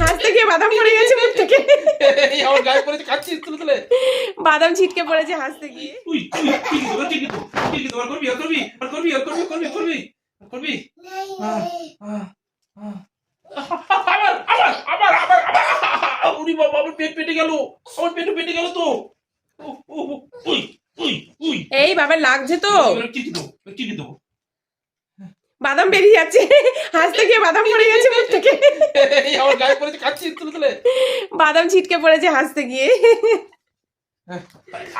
হাসতে গিয়ে বাদাম পড়ে গেছে মুখ থেকে। আমার গায়ে পড়েছে, খাচ্ছি তুলে তুলে। বাদাম ছিটকে পড়েছে হাসতে গিয়ে। উই উই ঠিক তো আর করবি আর করবি আর করবি আর করবি করবি করবি করবি। আবার আবার আবার আবার আবার উনি বাবা, আমার পেট পেটে গেল, আমার পেটে পেটে গেল তো। উই উই উই এই বাবা লাগছে তো, চিঠি দেবো, চিঠি দেবো। বাদাম বেরিয়ে যাচ্ছে, হাসতে গিয়ে বাদাম পড়ে গেছে মুখ থেকে। আমার গায়ে পড়েছে, খাচ্ছি তুলে তুলে। বাদাম ছিটকে পড়েছে হাসতে গিয়ে।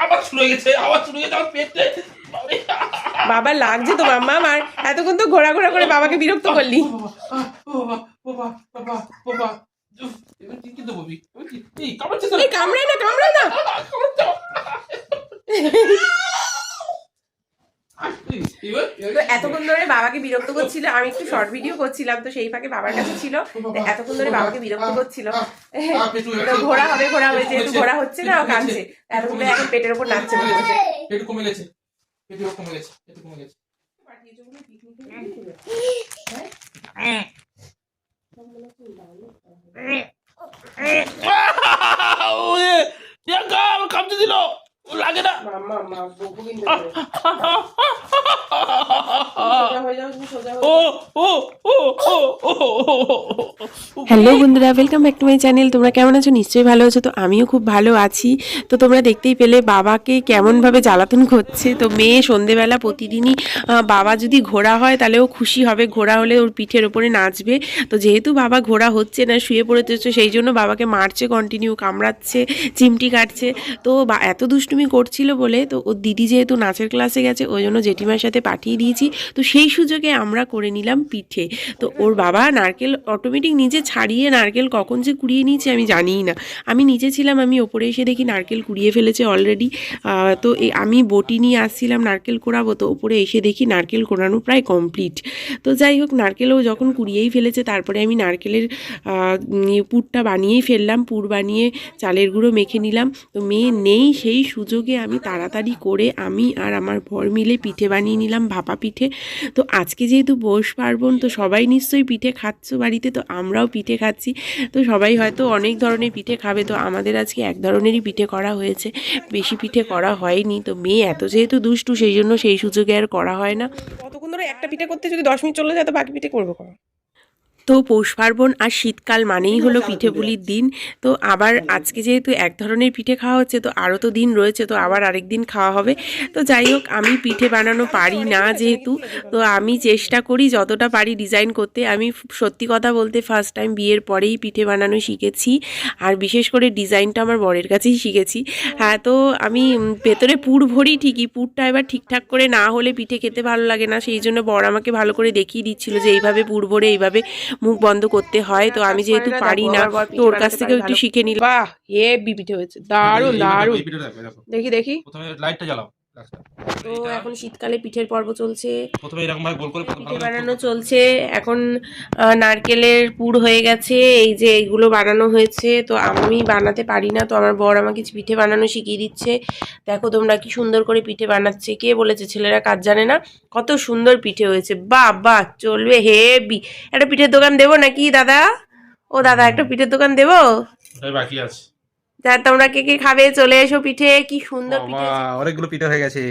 আবার শুরু হয়ে গেছে, আবার শুরু হয়ে গেছে আমার পেটে। বাবা লাগছে তো মাম্মা, আর এতক্ষণ তো ঘোরা ঘোরা করে বাবাকে বিরক্ত করলি। কামড়ায় না কামড়ায় না। তো এতক্ষণ ধরে বাবাকে বিরক্ত করছিল, আমি একটু শর্ট ভিডিও করছিলাম, তো সেই ফাঁকে বাবার কাছে ছিল, তো এতক্ষণ ধরে বাবাকে বিরক্ত করছিল। তো ঘোরা হবে যেহেতু ঘোরা হচ্ছে না, ও কাঁদছে, এতক্ষণ এখন পেটের উপর নাচছে বসে বসে। একটু কমে গেছে, একটু কমে গেছে, একটু কমে গেছে। আমার কামড়ে দিল, লাগে না। হ্যালো বন্ধুরা, welcome back to my channel. তোমরা কেমন আছো? নিশ্চয়ই ভালো আছো। তো আমিও খুব ভালো আছি। তো তোমরা দেখতেই পেলে বাবাকে কেমনভাবে জ্বালাতন করছে। তো মেয়ে সন্ধেবেলা প্রতিদিনই বাবা যদি ঘোড়া হয় তাহলে ও খুশি হবে, ঘোড়া হলে ওর পিঠের ওপরে নাচবে। তো যেহেতু বাবা ঘোড়া হচ্ছে না, শুয়ে পড়েছে, সেই জন্য বাবাকে মারছে, কন্টিনিউ কামড়াচ্ছে, চিমটি কাটছে। তো এত দুষ্টুমি করছিল বলে, তো ওর দিদি যেহেতু নাচের ক্লাসে গেছে, ওই জন্য জেঠিমার সাথে পাঠিয়ে দিয়েছি। তো সেই সুযোগে আমরা করে নিলাম পিঠে। তো ওর বাবা নারকেল অটোমেটিক নিজে ছাড়িয়ে নারকেল কখন যে কুড়িয়ে নিয়েছে আমি জানিই না। আমি নিচে ছিলাম, আমি ওপরে এসে দেখি নারকেল কুড়িয়ে ফেলেছে অলরেডি। তো আমি বটি নিয়ে আসছিলাম নারকেল কোড়াবো, তো ওপরে এসে দেখি নারকেল কোড়ানো প্রায় কমপ্লিট। তো যাই হোক, নারকেলও যখন কুড়িয়েই ফেলেছে, তারপরে আমি নারকেলের পুরটা বানিয়েই ফেললাম। পুর বানিয়ে চালের গুঁড়ো মেখে নিলাম। তো মেয়ে নেই, সেই সুযোগে আমি তাড়াতাড়ি করে আমি আর আমার বর মিলে পিঠে বানিয়ে নিলাম, ভাপা পিঠে। তো আজকে যেহেতু পৌষ পার্বণ, তো সবাই নিশ্চয়ই পিঠে খাচ্ছ বাড়িতে, তো আমরাও পিঠে খাচ্ছি। তো সবাই হয়তো অনেক ধরনের পিঠে খাবে, তো আমাদের আজকে এক ধরনেরই পিঠে করা হয়েছে, বেশি পিঠে করা হয়নি। তো মেয়ে এত যেহেতু দুষ্টু, সেই জন্য সেই সুযোগে আর করা হয় না। কতক্ষণ ধরে একটা পিঠে করতে যদি 10 মিনিট চলে যায়, তো বাকি পিঠে করবো কখন? তো পৌষ পার্বণ আর শীতকাল মানেই হলো পিঠেপুলির দিন। তো আবার আজকে যেহেতু এক ধরনের পিঠে খাওয়া হচ্ছে, তো আরও তো দিন রয়েছে, তো আবার আরেক দিন খাওয়া হবে। তো যাই হোক, আমি পিঠে বানানো পারি না যেহেতু, তো আমি চেষ্টা করি যতটা পারি ডিজাইন করতে। আমি সত্যি কথা বলতে ফার্স্ট টাইম বিয়ের পরেই পিঠে বানানো শিখেছি, আর বিশেষ করে ডিজাইনটা আমার বরের কাছেই শিখেছি। হ্যাঁ, তো আমি ভেতরে পুর ভরি ঠিকই, পুরটা এবার ঠিকঠাক করে না হলে পিঠে খেতে ভালো লাগে না, সেই জন্য বর আমাকে ভালো করে দেখিয়ে দিচ্ছিল যে এইভাবে পুর ভরে এইভাবে মুখ বন্ধ করতে হয়। তো আমি যেহেতু পারি না, তো ওর কাছ থেকে একটু শিখে নিলাম। বাহ, হেভি পিঠে হয়েছে, দারুণ দারুণ। দেখি দেখি, প্রথমে লাইটটা জ্বালাও। তো এখন শীতকালে পিঠের পর্ব চলছে, প্রথমে এরকম ভাবে গোল করে পিঠে বানানো চলছে। এখন নারকেলের পুর হয়ে গেছে, এই যে এইগুলো বানানো হয়েছে। তো আমি বানাতে পারি না, তো আমার বর আমাকে পিঠে বানানো শিখিয়ে দিচ্ছে। দেখো তোমরা কি সুন্দর করে পিঠে বানাচ্ছে। কে বলেছে ছেলেরা কাজ জানে না? কত সুন্দর পিঠে হয়েছে, বাহ বাহ, চলবে হেভি। একটা পিঠের দোকান দেবো নাকি দাদা? ও দাদা, একটা পিঠের দোকান দেবো? বাকি আছে। যা, তোমরা কে কে খাবে চলে এসো। পিঠে কি সুন্দর পিঠে, অনেকগুলো পিঠে হয়ে গেছে।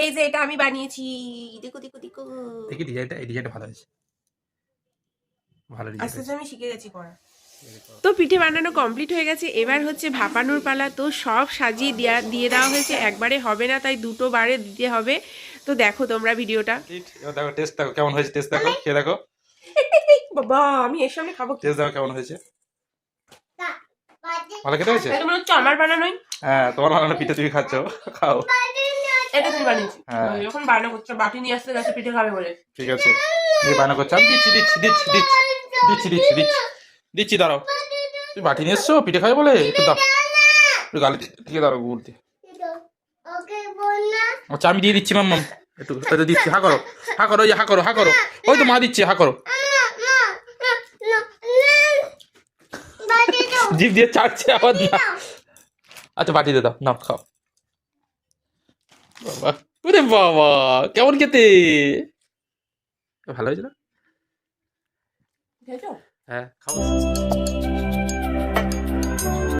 এই যে এটা আমি বানিয়েছি, দেখো দেখো দেখো। দেখি ডিজাইনটা, এই ডিজাইনটা ভালো হয়েছে, ভালো ডিজাইন। আস্তে আস্তে আমি শিখে গেছি করা। তো পিঠে বানানো কমপ্লিট হয়ে গেছে, এবার হচ্ছে ভাপানোর পালা। তো সব সাজিয়ে দিয়ে দেওয়া হয়েছে, একবারে হবে না, তাই দুটো বারে দিতে হবে। তো দেখো তোমরা ভিডিওটা। দেখো টেস্ট, দেখো কেমন হয়েছে, টেস্ট দেখো, খেয়ে দেখো। বাবা, আমি এর সামনে খাবো? টেস্ট দেখো কেমন হয়েছে, ভালো খেতে হয়েছে? এটা মনে হচ্ছে আমার বানানোই। হ্যাঁ, তোমার বানানো পিঠে তুমি খাচ্ছ, খাও। এটা তুমি বানিয়েছি? হ্যাঁ, যখন বানা করছো, বাটি নিয়ে আসতে গেছে পিঠে খাবে বলে। ঠিক আছে, তুমি বানা করছো, আমি দিচ্ছি দিচ্ছি দিচ্ছি দিচ্ছি দিচ্ছি দিচ্ছি দিচ্ছি দিচ্ছি, দাঁড়াও। তুমি বাটি নিয়ে এসছো পিঠে খাবে বলে, একটু দাও, একটু গালে দিয়ে দাঁড়াও, বলতে। আচ্ছা, আমি দিয়ে দিচ্ছি মাম্মাম, একটু একটু দিচ্ছি। হা করো, হা করো, হা করো, হা করো, ওই তো মা দিচ্ছে, হা করো। জিভ দিয়ে চাটছে আবার না। আচ্ছা, বাটি দিয়ে দাও, নাও খাও। বাবা, ওরে বাবা, কেমন খেতে, ভালো হয়েছে না? খেয়েছো? হ্যাঁ খাবো